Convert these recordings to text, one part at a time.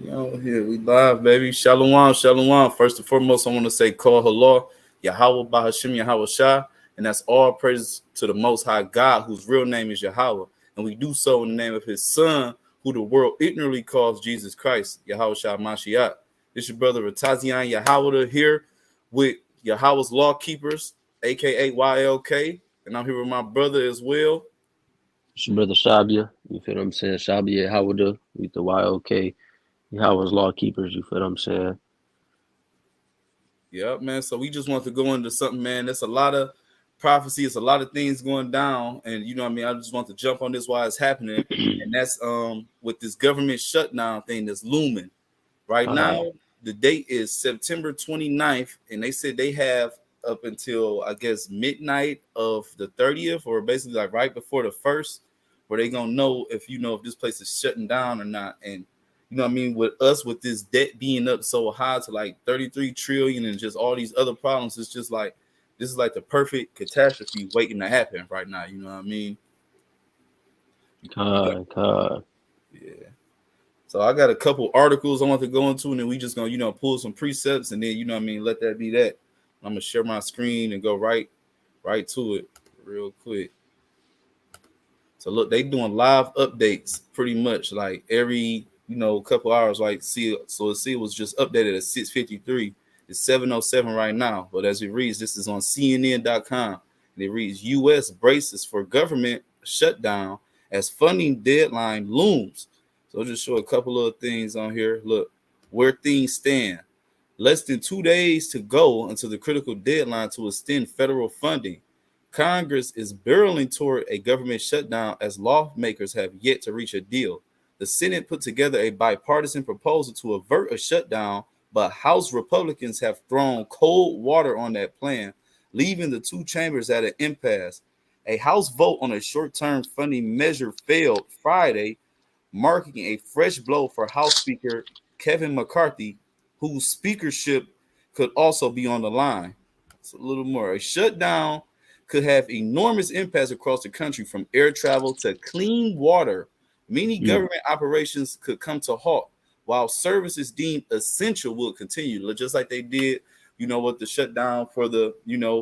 Here we live, baby. Shalom, shalom. First and foremost, I want to say call halal, Yahawah Bahashim Yahawah Shah, and that's all praise to the Most High God, whose real name is Yahawah, and we do so in the name of His Son, who the world ignorantly calls Jesus Christ, Yahawah Shah Mashiach. This your brother Ratazian Yahawah here with Yahawah's Law Keepers, aka YLK, and I'm here with my brother as well. It's your brother Shabia, you feel what I'm saying? Shabia Howada with the YOK, Howard's Law Keepers, you feel what I'm saying? Yeah, man. So we just want to go into something, man. There's a lot of prophecy, it's a lot of things going down, and you know what I mean. I just want to jump on this while it's happening, and that's with this government shutdown thing that's looming right now. The date is September 29th, and they said they have up until I guess midnight of the 30th, or basically like right before the first, where they gonna know if if this place is shutting down or not. And you know what I mean, with us with this debt being up so high to like 33 trillion and just all these other problems, it's just like this is like the perfect catastrophe waiting to happen right now. You know what I mean? Yeah. So I got a couple articles I want to go into, and then we just gonna pull some precepts, and then you know what I mean, let that be that. I'm gonna share my screen and go right to it real quick. So look, they doing live updates pretty much like every couple hours. Like see, it was just updated at 6:53. It's 7:07 right now. But as it reads, this is on CNN.com. And it reads, U.S. braces for government shutdown as funding deadline looms. So I'll just show a couple of things on here. Look, where things stand. Less than 2 days to go until the critical deadline to extend federal funding. Congress is barreling toward a government shutdown as lawmakers have yet to reach a deal. The Senate put together a bipartisan proposal to avert a shutdown, but House Republicans have thrown cold water on that plan, leaving the two chambers at an impasse. A House vote on a short-term funding measure failed Friday, marking a fresh blow for House Speaker Kevin McCarthy, whose speakership could also be on the line. It's a little more. A shutdown could have enormous impacts across the country, from air travel to clean water. Many government operations could come to halt, while services deemed essential will continue, just like they did, with the shutdown for the,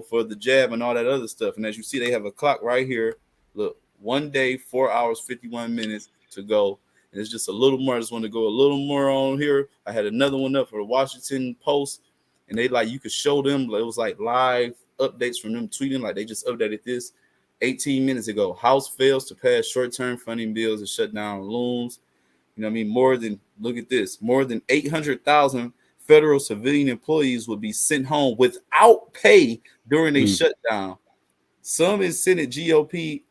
for the jab and all that other stuff. And as you see, they have a clock right here. Look, 1 day, 4 hours, 51 minutes to go. And it's just a little more. I just want to go a little more on here. I had another one up for the Washington Post, and they you could show them. It was like live updates from them tweeting, like they just updated this 18 minutes ago. House fails to pass short-term funding bills and shut down looms. You know what I mean? Look at this, more than 800,000 federal civilian employees would be sent home without pay during a shutdown. Some in Senate GOP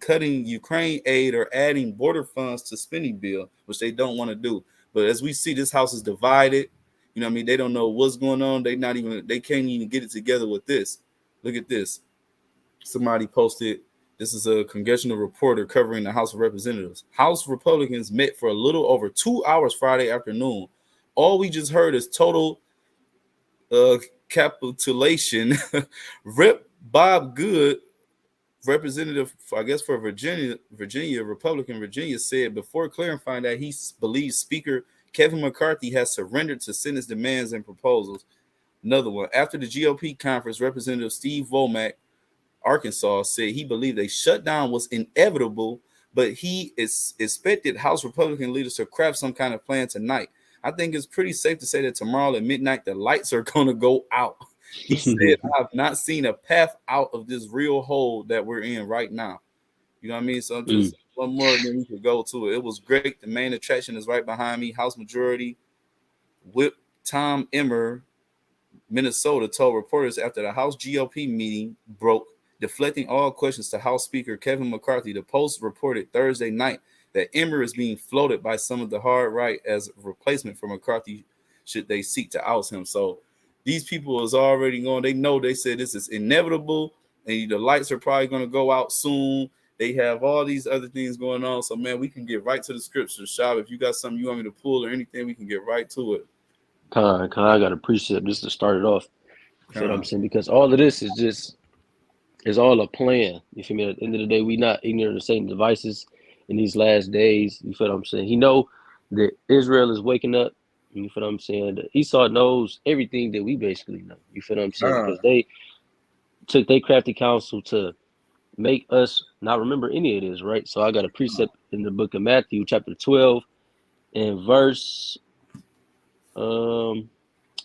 cutting Ukraine aid or adding border funds to spending bill, which they don't want to do. But as we see, this House is divided. You know what I mean? They don't know what's going on. They can't even get it together with this. Look at this. Somebody posted, this is a congressional reporter covering the House of Representatives. House Republicans met for a little over 2 hours Friday afternoon. All we just heard is total capitulation. Rep. Bob Good, representative, for Virginia, Republican Virginia, said before clarifying that he believes Speaker Kevin McCarthy has surrendered to Senate's demands and proposals. Another one. After the GOP conference, Representative Steve Womack, Arkansas, said he believed a shutdown was inevitable, but he expected House Republican leaders to craft some kind of plan tonight. I think it's pretty safe to say that tomorrow at midnight, the lights are going to go out. He said, I have not seen a path out of this real hole that we're in right now. You know what I mean? So just one more, and then we could go to it. It was great. The main attraction is right behind me. House Majority Whip Tom Emmer, Minnesota, told reporters after the House GOP meeting broke, deflecting all questions to House Speaker Kevin McCarthy. The Post reported Thursday night that Emmer is being floated by some of the hard right as a replacement for McCarthy should they seek to oust him. So these people is already going. They know. They said this is inevitable, and the lights are probably going to go out soon. They have all these other things going on. So, man, we can get right to the scripture. Shab, if you got something you want me to pull or anything, we can get right to it. I got a precept just to start it off. You feel what I'm saying? Because all of this is all a plan. You feel me? At the end of the day, we not ignorant of Satan's devices in these last days. You feel what I'm saying? He know that Israel is waking up. You feel what I'm saying? That Esau knows everything that we basically know. You feel what I'm saying? Con, Because they took their crafty counsel to make us not remember any of this, right? So I got a precept in the book of Matthew, chapter 12, and verse um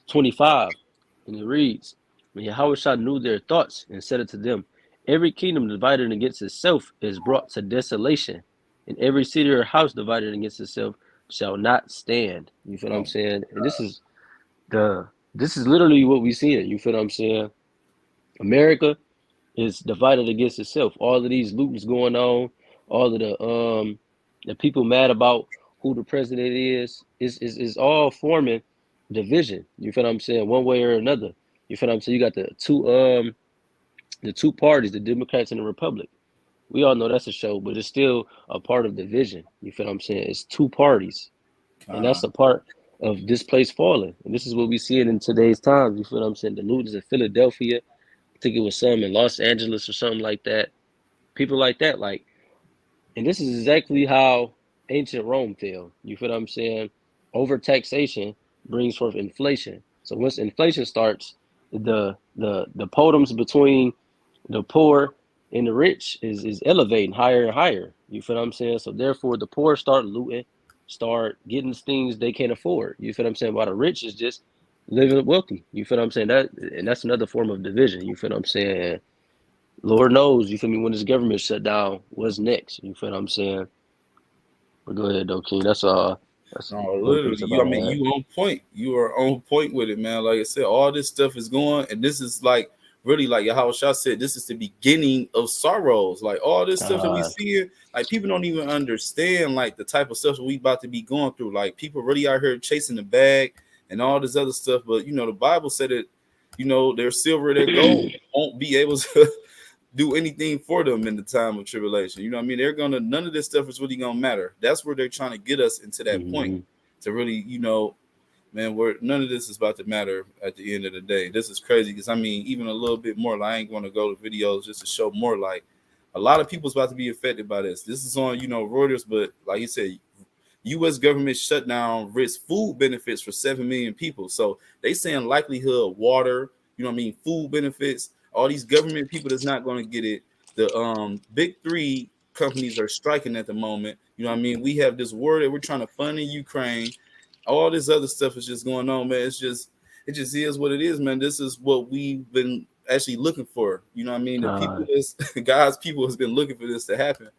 25, and it reads, "And Yahushua knew their thoughts and said unto them, Every kingdom divided against itself is brought to desolation, and every city or house divided against itself shall not stand." You feel what I'm oh, saying? And this is literally what we see. You feel what I'm saying? America is divided against itself. All of these lootings going on, all of the people mad about who the president is all forming division. You feel what I'm saying? One way or another. You feel what I'm saying? You got the two parties, the Democrats and the Republic. We all know that's a show, but it's still a part of division. You feel what I'm saying? It's two parties. And that's con, a part of this place falling. And this is what we see in today's times. You feel what I'm saying? The looters in Philadelphia, I think it was some in Los Angeles or something like that. People like that, like, and this is exactly how ancient Rome fell. You feel what I'm saying? Over taxation brings forth inflation. So once inflation starts, the totems between the poor and the rich is elevating higher and higher. You feel what I'm saying? So therefore, the poor start looting, start getting things they can't afford. You feel what I'm saying? While the rich is just living wealthy. You feel what I'm saying? That's another form of division. You feel what I'm saying? Lord knows, you feel me, when this government shut down, what's next? You feel what I'm saying? But go ahead, though, King. That's all. That's no, one literally. precept You, I I mean, had. you on point. You are on point with it, man. Like I said, all this stuff is going, and this is like really like Yahawashi said. This is the beginning of sorrows. Like all this stuff that we Uh, see, like people don't even understand like the type of stuff that we about to be going through. Like people really out here chasing the bag and all this other stuff. But you know, the Bible said it. You know, their silver, their gold won't be able to do anything for them in the time of tribulation. You know what I mean? They're gonna none of this stuff is really gonna matter. That's where they're trying to get us into that point mm-hmm. to really, you know, man, where none of this is about to matter at the end of the day. This is crazy because I mean, even a little bit more, like, I ain't gonna go to videos just to show more like a lot of people's about to be affected by this. This is on, you know, Reuters, but like you said, U.S. government shutdown risks food benefits for 7 million people. So they saying likelihood of water, you know what I mean, food benefits, all these government people that's not going to get it. The big three companies are striking at the moment. You know what I mean? We have this war that we're trying to fund in Ukraine. All this other stuff is just going on, man. It just is what it is, man. This is what we've been actually looking for. You know what I mean? The people that's God's people has been looking for this to happen.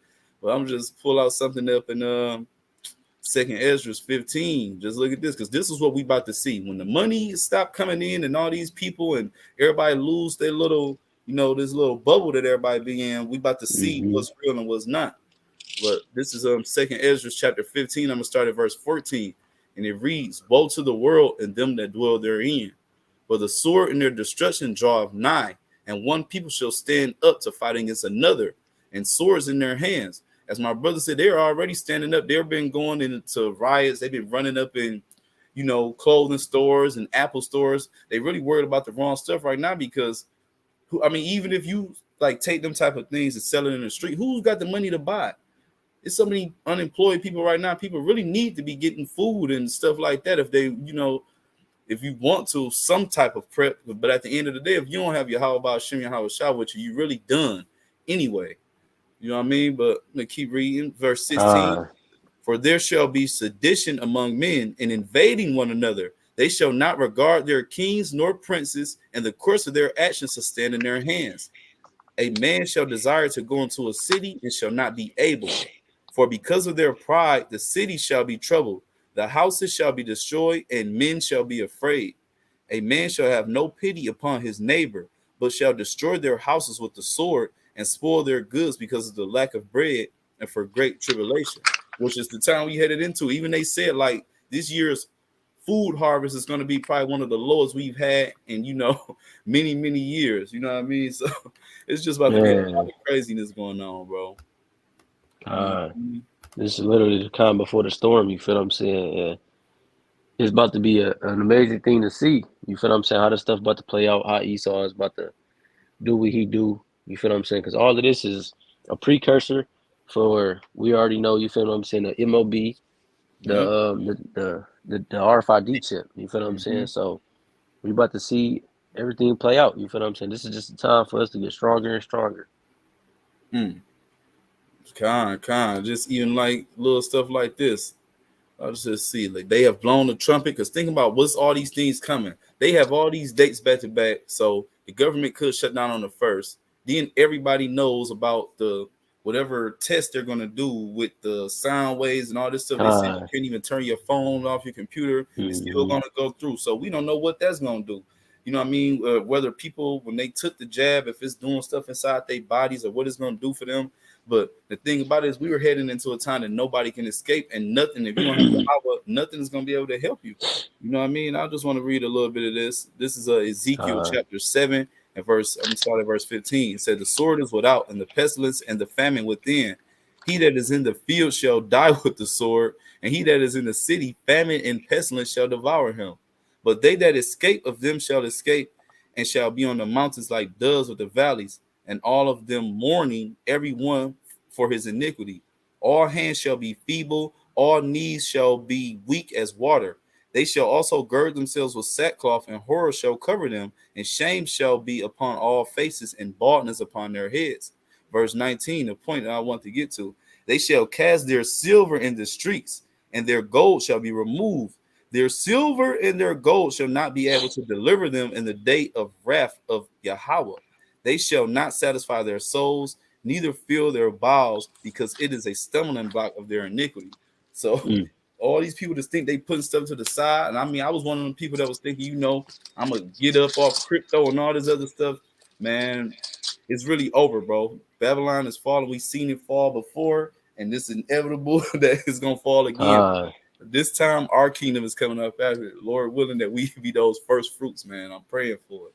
But I'm just pull out something up and Second Ezra's 15. Just look at this, because this is what we about to see. When the money stop coming in and all these people and everybody lose their little, you know, this little bubble that everybody be in, we about to see Mm-hmm. what's real and what's not. But this is Second Ezra chapter 15. I'm gonna start at verse 14. And it reads, Woe to the world and them that dwell therein. For the sword and their destruction draweth nigh, and one people shall stand up to fight against another, and swords in their hands. As my brother said, they're already standing up. They've been going into riots. They've been running up in, you know, clothing stores and Apple stores. They really worried about the wrong stuff right now because, I mean, even if you like take them type of things and sell it in the street, who's got the money to buy it? It's so many unemployed people right now. People really need to be getting food and stuff like that if they, you know, if you want to, some type of prep. But at the end of the day, if you don't have your how about Shem Yahweh Shah with you, you really done anyway. You know what I mean? But I'm gonna keep reading verse 16. For there shall be sedition among men and invading one another. They shall not regard their kings nor princes, and the course of their actions shall stand in their hands. A man shall desire to go into a city and shall not be able. For because of their pride, the city shall be troubled, the houses shall be destroyed, and men shall be afraid. A man shall have no pity upon his neighbor, but shall destroy their houses with the sword and spoil their goods because of the lack of bread and for great tribulation, which is the time we headed into. Even they said like this year's food harvest is going to be probably one of the lowest we've had in, you know, many years. You know what I mean? So it's just about to be a lot Man, of craziness going on, bro. Mm-hmm. this is literally the calm before the storm. You feel what I'm saying? And it's about to be an amazing thing to see. You feel what I'm saying? How this stuff about to play out, how Esau is about to do what he do. You feel what I'm saying? Because all of this is a precursor for, we already know, you feel what I'm saying, the MOB, the Yep. the RFID chip. You feel what I'm saying? Mm-hmm. So we about to see everything play out. You feel what I'm saying? This is just a time for us to get stronger and stronger. Mm. Just even like little stuff like this. I'll just see, like they have blown the trumpet. Because think about what's all these things coming. They have all these dates back to back, so the government could shut down on the first. Then everybody knows about the whatever test they're gonna do with the sound waves and all this stuff. They said you Con. can't even turn your phone off your computer. It's still Mm-hmm. gonna go through. So we don't know what that's gonna do. You know what I mean? Whether people when they took the jab, if it's doing stuff inside their bodies or what it's gonna do for them. But the thing about it is, we were heading into a time that nobody can escape, and nothing. If you don't have Yahweh, nothing is going to be able to help you. You know what I mean? I just want to read a little bit of this. This is Ezekiel Con. chapter 7 and verse. I'm gonna start at verse 15. It said, "The sword is without, and the pestilence and the famine within. He that is in the field shall die with the sword, and he that is in the city, famine and pestilence shall devour him. But they that escape of them shall escape, and shall be on the mountains like doves of the valleys." And all of them mourning, every one for his iniquity. All hands shall be feeble, all knees shall be weak as water. They shall also gird themselves with sackcloth, and horror shall cover them, and shame shall be upon all faces, and baldness upon their heads. Verse 19, the point that I want to get to. They shall cast their silver in the streets, and their gold shall be removed. Their silver and their gold shall not be able to deliver them in the day of wrath of Yahawah. They shall not satisfy their souls, neither fill their bowels, because it is a stumbling block of their iniquity. So Mm. all these people just think they putting stuff to the side. And I mean, I was one of them people that was thinking, I'm gonna get up off crypto and all this other stuff. Man, it's really over, bro. Babylon is falling. We've seen it fall before, and it's inevitable that it's gonna fall again. Con. This time, our kingdom is coming up after it. Lord willing that we be those first fruits, man. I'm praying for it.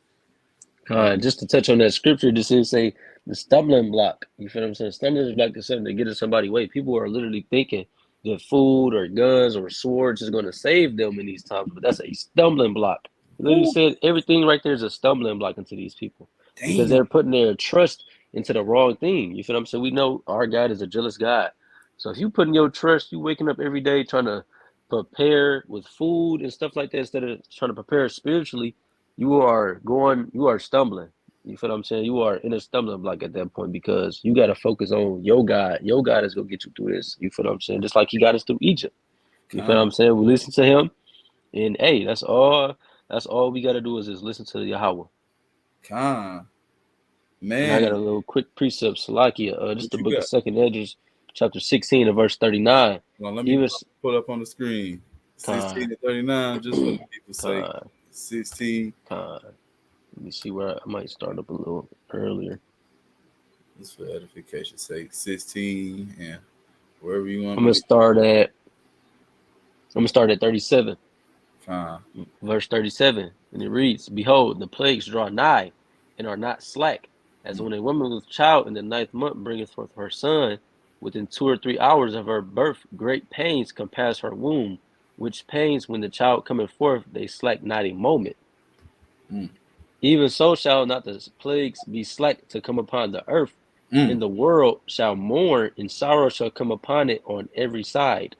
Man. Just to touch on that scripture, this is say the stumbling block. You feel what I'm saying? Stumbling block is something to get in somebody's way. People are literally thinking that food or guns or swords is going to save them in these times, but that's a stumbling block. He literally Woo, said everything right there is a stumbling block into these people because damn. they're putting their trust into the wrong thing. You feel what I'm saying? We know our God is a jealous God. So if you putting your trust, you waking up every day trying to prepare with food and stuff like that instead of trying to prepare spiritually, you are stumbling. You feel what I'm saying? You are in a stumbling block at that point because you got to focus on your God. Your God is going to get you through this. You feel what I'm saying? Just like he got us through Egypt. You feel what Con, I'm saying? We listen to him, and hey, that's all we got to do is just listen to Yahweh. con, And I got man. a little quick precept, Salakia, just What the you book of got? 2nd Edges, chapter 16 and verse 39. Well, let me Even put up on the screen. 16 Khan, to 39, just for the people's sake. Khan, 16, Khan. Let me see where I might start up a little earlier. just for edification's sake. 16, and wherever you want I'm me gonna to start at I'm gonna start at 37. con. Verse 37, and it reads, "Behold, the plagues draw nigh, and are not slack, as Mm, when a woman with child in the ninth month bringeth forth her son, within 2 or 3 hours of her birth, great pains compass her womb, which pains when the child cometh forth, they slack not a moment. mm, Even so shall not the plagues be slack to come upon the earth, mm, and the world shall mourn, and sorrow shall come upon it on every side.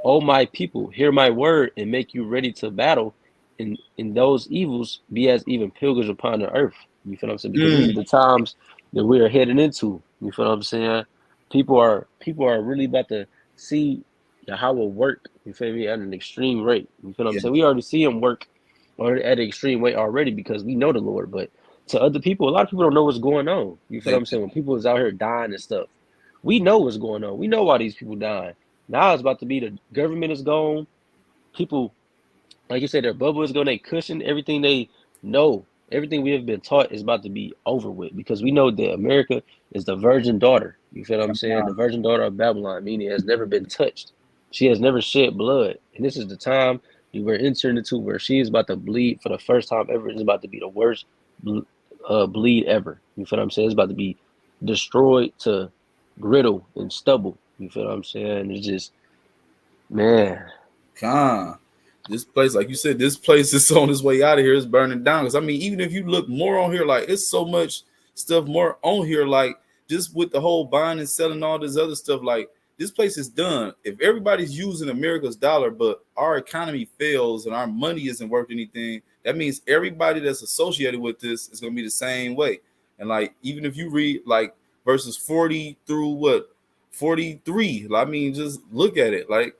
O my people, hear my word and make you ready to battle. In those evils, be as even pilgrims upon the earth." You feel what I'm saying? Because these mm. are the times that we are heading into. You feel what I'm saying? People are really about to see Yahweh work. You feel me? At an extreme rate. You feel what I'm Yeah, saying? We already see him work at an extreme rate already because we know the Lord. But to other people, a lot of people don't know what's going on. You feel they, what I'm saying? When people is out here dying and stuff, we know what's going on. We know why these people dying. Now it's about to be the government is gone. People, like you said, their bubble is gone. They cushion everything they know. Everything we have been taught is about to be over with because we know that America is the virgin daughter. You feel what I'm saying? The virgin daughter of Babylon, meaning it has never been touched. She has never shed blood. And this is the time we're entering into where she is about to bleed for the first time ever. It's about to be the worst bleed ever. You feel what I'm saying? It's about to be destroyed to griddle and stubble. You feel what I'm saying? It's just, man. con. This place, like you said, this place is on its way out of here. It's burning down. Because I mean, even if you look more on here, like it's so much stuff more on here, like just with the whole buying and selling all this other stuff, like this place is done. If everybody's using America's dollar, but our economy fails and our money isn't worth anything, that means everybody that's associated with this is going to be the same way. And like, even if you read like verses 40 through what 43, I mean, just look at it. Like,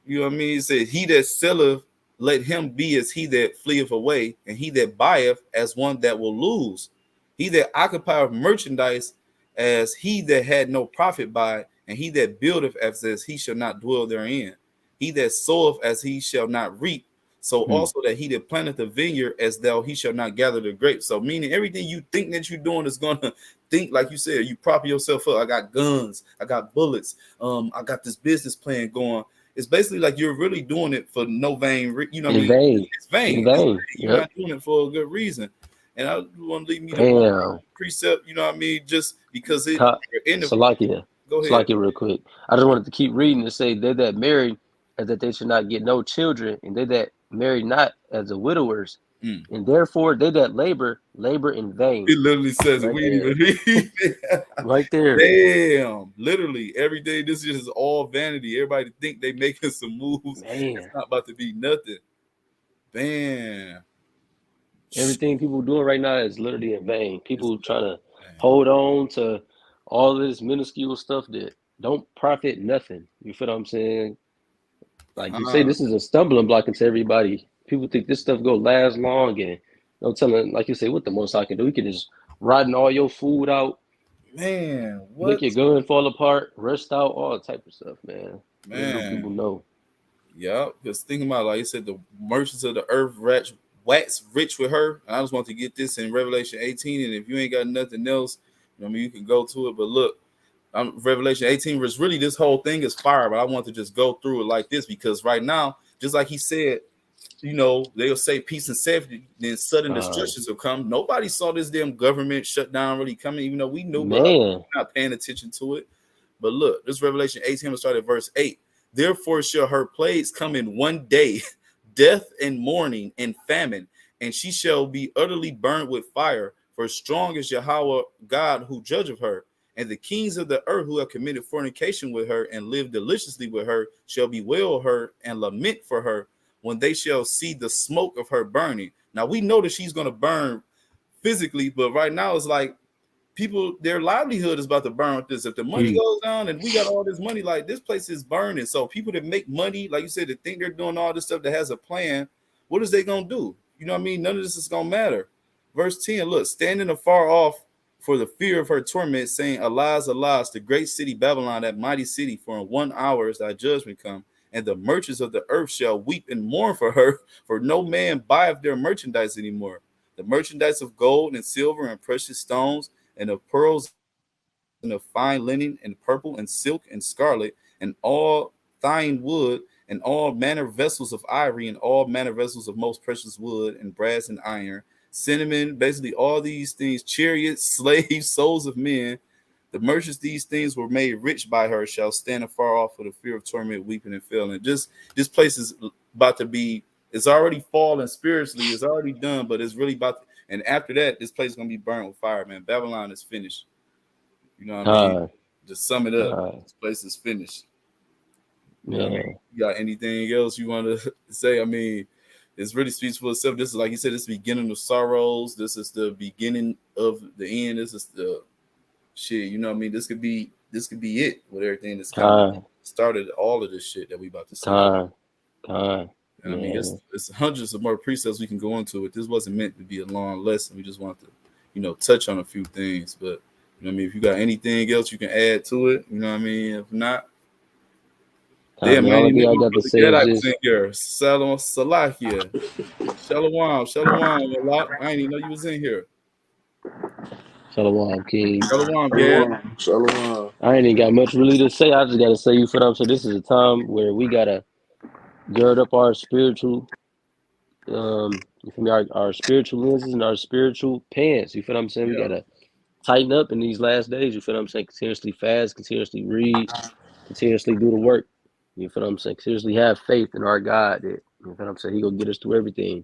you know what I mean? It said, he that selleth, let him be as he that fleeth away, and he that buyeth as one that will lose. He that occupieth merchandise as he that had no profit by, and he that buildeth as he shall not dwell therein. He that soweth as he shall not reap. So also that he that planteth the vineyard as though he shall not gather the grapes. So meaning everything you think that you're doing is gonna think, like you said, you prop yourself up. I got guns, I got bullets, I got this business plan going. It's basically like you're really doing it for no vain, you know what I In mean? vain. It's vain. In It's vain. vain. You're Yep. not doing it for a good reason. And I want to leave me to one Damn. precept, you know what I mean? Just because it in the Salakia. go ahead. Salakia real quick. I just wanted to keep reading to say they that marry as that they should not get no children, and they that marry not as the widowers, and therefore they that labor in vain. It literally says it. Right We there. didn't even read it. Right there. Damn. Literally, every day this is all vanity. Everybody think they making some moves. Man. It's not about to be nothing. Man. Everything people doing right now is literally in vain. People trying to hold on to all this minuscule stuff that don't profit nothing. You feel what I'm saying? Like you say, this is a stumbling block into everybody. People think this stuff go last long, and I'm telling, like you say, what the most I can do, you can just rotten all your food out, Man, make what? your gun fall apart, rust out, all type of stuff, man. Little people Man. know. Yeah, because think about it, like you said, the merchants of the earth wax rich with her. And I just want to get this in Revelation 18. And if you ain't got nothing else, you know what I mean, you can go to it. But look, Revelation 18 was really, this whole thing is fire, but I want to just go through it like this because right now, just like he said, you know, they'll say peace and safety, then sudden destructions will come. Nobody saw this damn government shutdown really coming, even though we knew, but Man. not paying attention to it. But look, this Revelation 18 will start at verse 8. Therefore shall her plagues come in one day, death and mourning and famine, and she shall be utterly burned with fire. For strong is YAHAWAH God who judgeth her. And the kings of the earth who have committed fornication with her and lived deliciously with her shall bewail her and lament for her when they shall see the smoke of her burning. Now we know that she's going to burn physically, but right now it's like people, their livelihood is about to burn with this. If the money goes down and we got all this money, like this place is burning. So people that make money, like you said, that think they're doing all this stuff that has a plan, what is they gonna do? You know what I mean? None of this is gonna matter. Verse 10, look, standing afar off for the fear of her torment, saying, Alas, alas, the great city Babylon, that mighty city, for in 1 hour is thy judgment come. And the merchants of the earth shall weep and mourn for her, for no man buyeth their merchandise anymore. The merchandise of gold and silver and precious stones, and of pearls and of fine linen and purple and silk and scarlet and all fine wood and all manner of vessels of ivory and all manner of vessels of most precious wood and brass and iron, cinnamon, basically all these things, chariots, slaves, souls of men. The merchants, these things were made rich by her, shall stand afar off for the fear of torment, weeping and failing. Just this place is about to be, it's already fallen spiritually, it's already done, but it's really about to, and after that, this place is gonna be burnt with fire, man. Babylon is finished. You know what I mean? Just sum it up. This place is finished. You know what I mean? You got anything else you want to say? I mean, it's really speaks for itself. This is, like you said, this is the beginning of sorrows. This is the beginning of the end. This is the shit. You know what I mean? This could be it with everything that's coming. Started all of this shit that we about to see. I mean, it's hundreds of more precepts we can go into it. This wasn't meant to be a long lesson. We just want to, you know, touch on a few things. But you know what I mean, if you got anything else you can add to it, you know what I mean. If not, damn man, you know, I got to say I was in here. Shalom, Salakia, Shalom, Shalom. I didn't even know you was in here. Shalom, King. Shalom, Gad. Shalom. I ain't even got much really to say. I just gotta say, you feel what I'm saying? This is a time where we gotta gird up our spiritual, you feel me? Our spiritual lenses and our spiritual pants. You feel what I'm saying? We gotta tighten up in these last days. You feel what I'm saying? Continuously fast, continuously read, continuously do the work. You feel what I'm saying? Continuously have faith in our God that, you feel what I'm saying, He gonna get us through everything.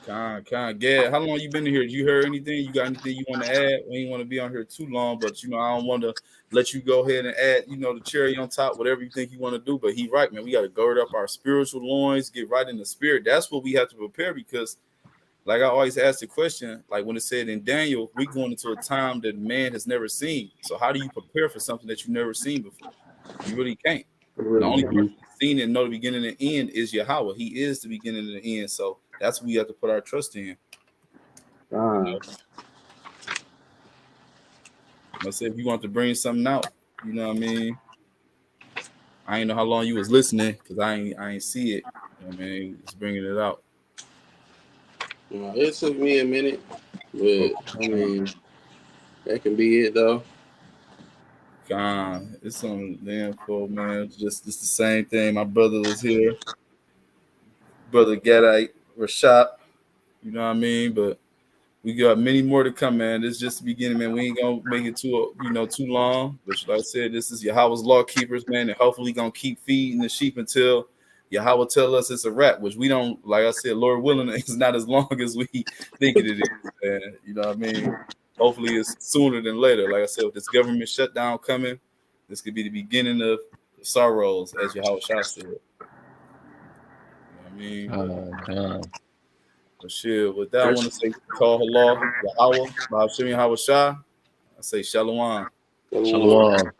Gad, how long you been in here? You heard anything? You got anything you want to add? We ain't want to be on here too long, but I don't want to let you go ahead and add, the cherry on top, whatever you think you want to do. But he right, man. We got to gird up our spiritual loins, get right in the spirit. That's what we have to prepare because, like I always ask the question, like when it said in Daniel, we going into a time that man has never seen. So how do you prepare for something that you've never seen before? You really can't. The only Mm-hmm. person that's seen it and know the beginning and the end is YAHAWAH. He is the beginning and the end. So that's what we have to put our trust in. You know, let's say if you want to bring something out, you know what I mean. I ain't know how long you was listening because I ain't see it. You know what I mean, just bringing it out. It took me a minute, but I mean that can be it though. God, it's on damn full man. Just the same thing. My brother was here, brother Gadite Rashad. You know what I mean, but we got many more to come, man. This is just the beginning, man. We ain't gonna make it too long. But like I said, this is Yahweh's law keepers, man, and hopefully gonna keep feeding the sheep until Yahweh tell us it's a wrap, which we don't. Like I said, Lord willing, it's not as long as we think it is, man. You know what I mean? Hopefully, it's sooner than later. Like I said, with this government shutdown coming, this could be the beginning of sorrows, as Yahweh Shah said. You know what I mean? God. But shit, with that, I want to First, say, call Allah, Yahweh, Bahashim Yahweh Shah. I say Shalom. Shalom. Shalom.